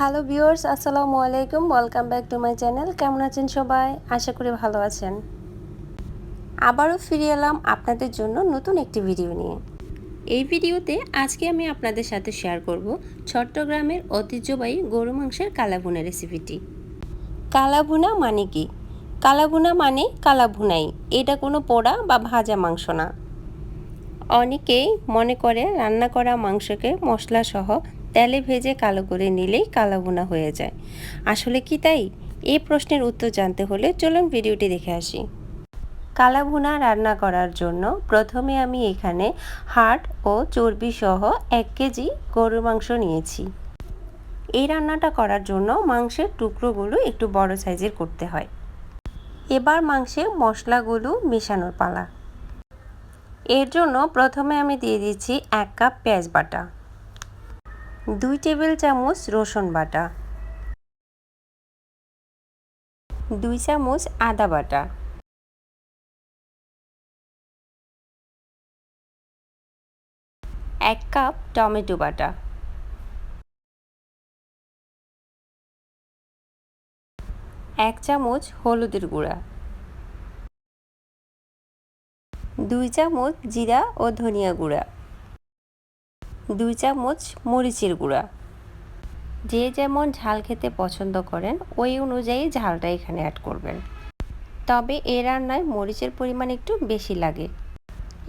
Hello viewers, আসসালামু আলাইকুম। Welcome back to my channel. কেমন আছেন সবাই? আশা করি ভালো আছেন। আবারও ফিরে এলাম আপনাদের জন্য নতুন একটি ভিডিও নিয়ে। এই ভিডিওতে আজকে আমি আপনাদের সাথে শেয়ার করব চট্টগ্রামের ঐতিহ্যবাহী গরু মাংসের কালাভুনা রেসিপিটি। কালাভুনা মানে কি? কালাভুনা মানে কালাভুনাই। এটা কোনো পোড়া বা ভাজা মাংস না। অনেকেই মনে করে রান্না করা মাংসকে মশলাসহ তেলে ভেজে কালো করে নিলেই কালাভুনা হয়ে যায়। আসলে কি তাই? এই প্রশ্নের উত্তর জানতে হলে চলুন ভিডিওটি দেখে আসি। কালাভুনা রান্না করার জন্য প্রথমে আমি এখানে হাড় ও চর্বি সহ 1 কেজি গরুর মাংস নিয়েছি। এই রান্নাটা করার জন্য মাংসের টুকরোগুলো একটু বড় সাইজের করতে হয়। এবার মাংসে মশলাগুলো মেশানোর পালা। এর জন্য প্রথমে আমি দিয়ে দিচ্ছি 1 কাপ পেঁয়াজ বাটা, 2 টেবিল চামচ রসুন বাটা, 2 চামচ আদা বাটা, 1 কাপ টমেটো বাটা, 1 চামচ হলুদের গুঁড়া, 2 চামচ জিরা ও ধনিয়া গুঁড়া, 2 চামচ মরিচের গুঁড়া। যে যেমন ঝাল খেতে পছন্দ করেন ওই অনুযায়ী ঝালটা এখানে অ্যাড করবেন। তবে এই রান্নায় মরিচের পরিমাণ একটু বেশি লাগে।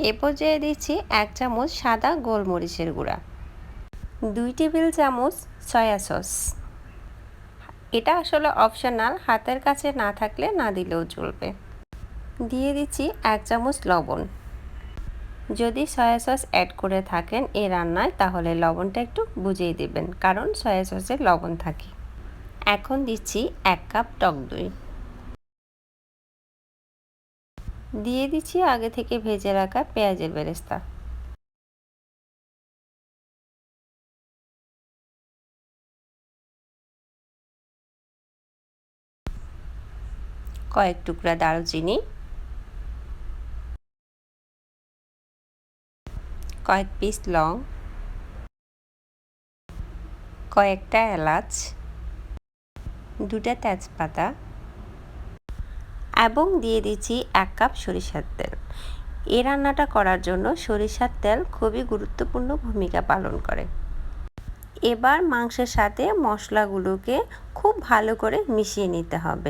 এ পর্যায়ে দিচ্ছি 1 চামচ সাদা গোলমরিচের গুঁড়া, 2 টেবিল চামচ সয়া সস। এটা আসলে অপশনাল, হাতের কাছে না থাকলে না দিলেও চলবে। দিয়ে দিচ্ছি 1 চামচ লবণ। যদি সয়া সস অ্যাড করে থাকেন এই রান্নায় তাহলে লবণটা একটু বুঝিয়ে দেবেন, কারণ সয়া সসে লবণ থাকে। এখন দিচ্ছি 1 কাপ টক দই। দিয়ে দিচ্ছি আগে থেকে ভেজে রাখা পেঁয়াজের বেরেস্তা। কয়েক টুকরা দারুচিনি, কয়েক পিস লং, কয়েকটা এলাচ, 2টা তেজপাতা এবং দিয়ে দিচ্ছি 1 কাপ সরিষার তেল। এই রান্নাটা করার জন্য সরিষার তেল খুবই গুরুত্বপূর্ণ ভূমিকা পালন করে। এবার মাংসের সাথে মশলাগুলোকে খুব ভালো করে মিশিয়ে নিতে হবে।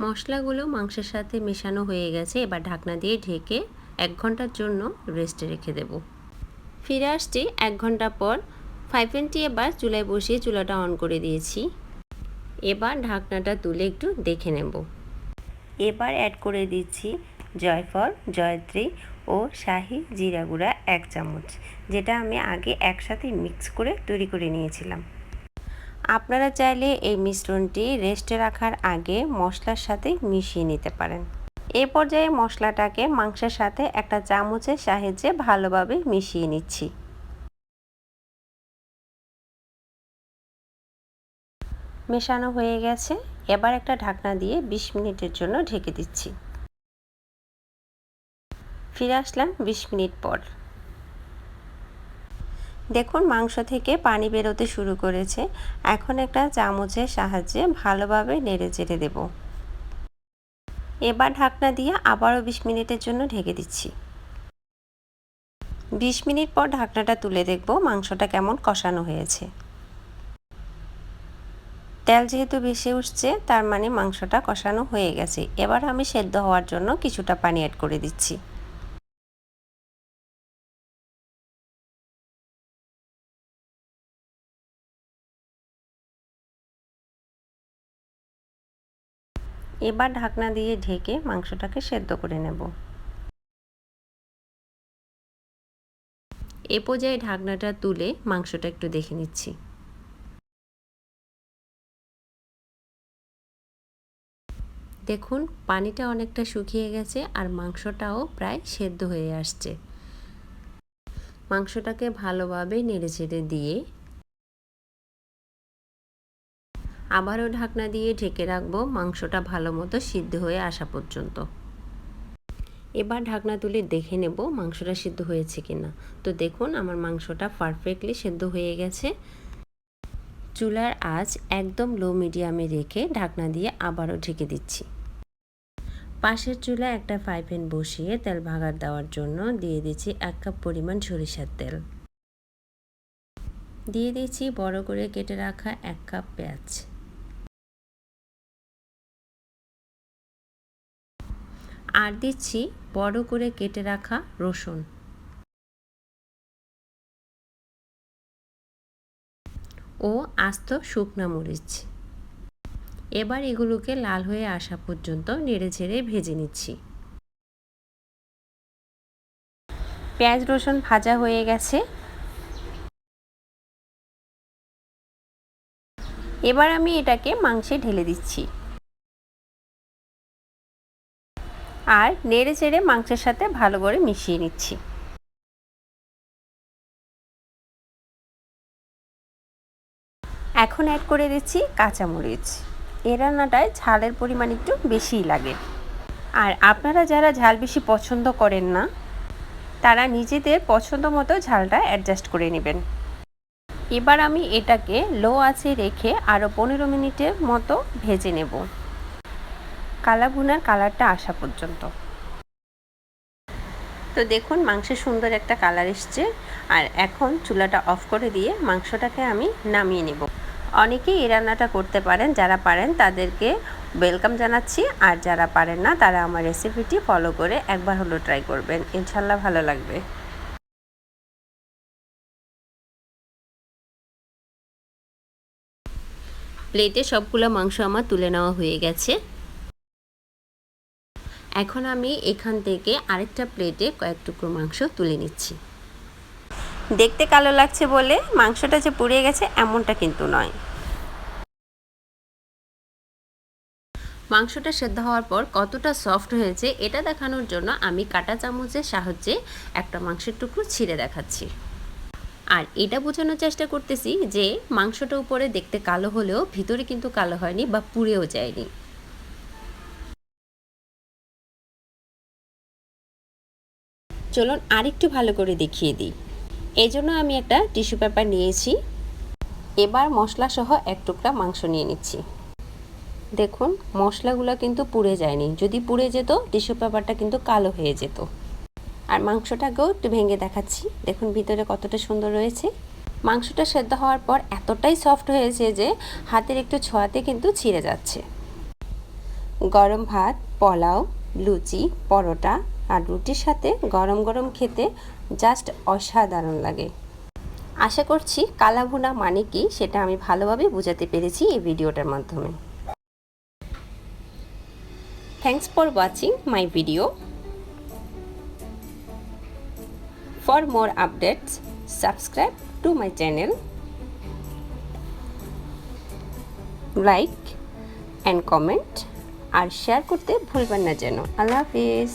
মশলাগুলো মাংসের সাথে মেশানো হয়ে গেছে। এবার ঢাকনা দিয়ে ঢেকে 1 ঘন্টার জন্য রেস্টে রেখে দেব। ফিরে আসছি 1 ঘন্টা পর। 520 এবার চুলায় বসিয়ে চুলাটা অন করে দিয়েছি। এবার ঢাকনাটা তুলে একটু দেখে নেব। এবার অ্যাড করে দিচ্ছি জয়ফল, জয়ত্রী ও শাহি জিরা গুঁড়া 1 চামচ, যেটা আমি আগে একসাথে মিক্স করে তৈরি করে নিয়েছিলাম। আপনারা চাইলে এই মিশ্রণটি রেস্টে রাখার আগে মশলার সাথে মিশিয়ে নিতে পারেন। এই পর্যায়ে মশলাটাকে মাংসের সাথে একটা চামচের সাহায্যে ভালোভাবে মিশিয়ে নিচ্ছি। মেশানো হয়ে গেছে। এবার একটা ঢাকনা দিয়ে 20 মিনিটের জন্য ঢেকে দিচ্ছি। ফিরে আসলাম 20 মিনিট পর। দেখুন মাংস থেকে পানি বেরোতে শুরু করেছে। এখন একটা চামচের সাহায্যে ভালোভাবে নেড়েচেড়ে দেব। এবার ঢাকনা দিয়ে আবারও 20 মিনিটের জন্য ঢেকে দিচ্ছি। 20 মিনিট পর ঢাকনাটা তুলে দেখব মাংসটা কেমন কষানো হয়েছে। তেল যেহেতু ভেসে উঠছে তার মানে মাংসটা কষানো হয়ে গেছে। এবার আমি সেদ্ধ হওয়ার জন্য কিছুটা পানি অ্যাড করে দিচ্ছি। এবার ঢাকনা দিয়ে ঢেকে মাংসটাকে সেদ্ধ করে নেব। এ পর্যায়ে ঢাকনাটা তুলে মাংসটা একটু দেখে নিচ্ছি। দেখুন পানিটা অনেকটা শুকিয়ে গেছে আর মাংসটাও প্রায় সেদ্ধ হয়ে আসছে। মাংসটাকে ভালোভাবে নেড়েচেড়ে দিয়ে আবারও ঢাকনা দিয়ে ঢেকে রাখবো মাংসটা ভালো মতো সিদ্ধ হয়ে আসা পর্যন্ত। এবার ঢাকনা তুলে দেখে নেব মাংসটা সিদ্ধ হয়েছে কিনা। তো দেখুন আমার মাংসটা পারফেক্টলি সিদ্ধ হয়ে গেছে। চুলার আঁচ একদম লো মিডিয়ামে রেখে ঢাকনা দিয়ে আবারও ঢেকে দিচ্ছি। পাশের চুলায় একটা ফ্রাই প্যান বসিয়ে তেল ভাগার দেওয়ার জন্য দিয়ে দিচ্ছি 1 কাপ পরিমাণ সরিষার তেল। দিয়ে দিচ্ছি বড় করে কেটে রাখা 1 কাপ পেঁয়াজ। আর দিচ্ছি বড় করে কেটে রাখা রসুন ও আস্ত শুকনা মরিচ। এবার এগুলোকে লাল হয়ে আসা পর্যন্ত নেড়েচেড়ে ভেজে নিচ্ছি। পেঁয়াজ রসুন ভাজা হয়ে গেছে। এবার আমি এটাকে মাংসে ঢেলে দিচ্ছি আর নেড়েচেড়ে মাংসের সাথে ভালো করে মিশিয়ে নিচ্ছি। এখন অ্যাড করে দিচ্ছি কাঁচামরিচ। এই রান্নাটায় ঝালের পরিমাণ একটু বেশিই লাগে। আর আপনারা যারা ঝাল বেশি পছন্দ করেন না তারা নিজেদের পছন্দ মতো ঝালটা অ্যাডজাস্ট করে নেবেন। এবার আমি এটাকে লো আঁচে রেখে আরও 15 মিনিটের মতো ভেজে নেব, কালা ভুনার কালারটা আসা পর্যন্ত। তো দেখুন মাংসের সুন্দর একটা কালার এসছে। আর এখন চুলাটা অফ করে দিয়ে মাংসটাকে আমি নামিয়ে নেব। অনেকেই এই রান্নাটা করতে পারেন, যারা পারেন তাদেরকে ওয়েলকাম জানাচ্ছি, আর যারা পারেন না তারা আমার রেসিপিটি ফলো করে একবার হলো ট্রাই করবেন, ইনশাল্লাহ ভালো লাগবে। প্লেটে সবগুলো মাংস আমার তুলে নেওয়া হয়ে গেছে। এখন আমি এখান থেকে আরেকটা প্লেটে কয়েক টুকরো মাংস তুলে নিচ্ছি। দেখতে কালো লাগছে বলে মাংসটা যে পুড়ে গেছে এমনটা কিন্তু নয়। মাংসটা সেদ্ধ হওয়ার পর কতটা সফট হয়েছে এটা দেখানোর জন্য আমি কাঁটা চামচের সাহায্যে একটা মাংসের টুকরো ছিঁড়ে দেখাচ্ছি। আর এটা বোঝানোর চেষ্টা করতেছি যে মাংসটা উপরে দেখতে কালো হলেও ভিতরে কিন্তু কালো হয়নি বা পুড়েও যায়নি। চলুন আরেকটু ভালো করে দেখিয়ে দিই। এই জন্য আমি একটা টিস্যু পেপার নিয়েছি। এবার মশলা সহ এক টুকরা মাংস নিয়ে নিচ্ছি। দেখুন মশলাগুলো কিন্তু পুড়ে যায়নি, যদি পুড়ে যেত টিস্যু পেপারটা কিন্তু কালো হয়ে যেত। আর মাংসটাকেও একটু ভেঙে দেখাচ্ছি, দেখুন ভিতরে কতটা সুন্দর রয়েছে। মাংসটা সেদ্ধ হওয়ার পর এতটাই সফট হয়েছে যে হাতের একটু ছোঁয়াতে কিন্তু ছিঁড়ে যাচ্ছে। গরম ভাত, পোলাও, লুচি, পরোটা আর রুটির সাথে গরম গরম খেতে জাস্ট অসাধারণ লাগে। আশা করছি কালা ভুনা মানে কি সেটা আমি ভালোভাবে বোঝাতে পেরেছি এই ভিডিওটার মাধ্যমে। Thanks for watching my video. For more updates, subscribe to my channel, like and comment আর শেয়ার করতে ভুলবেন না যেন। আল্লাহ হাফেজ।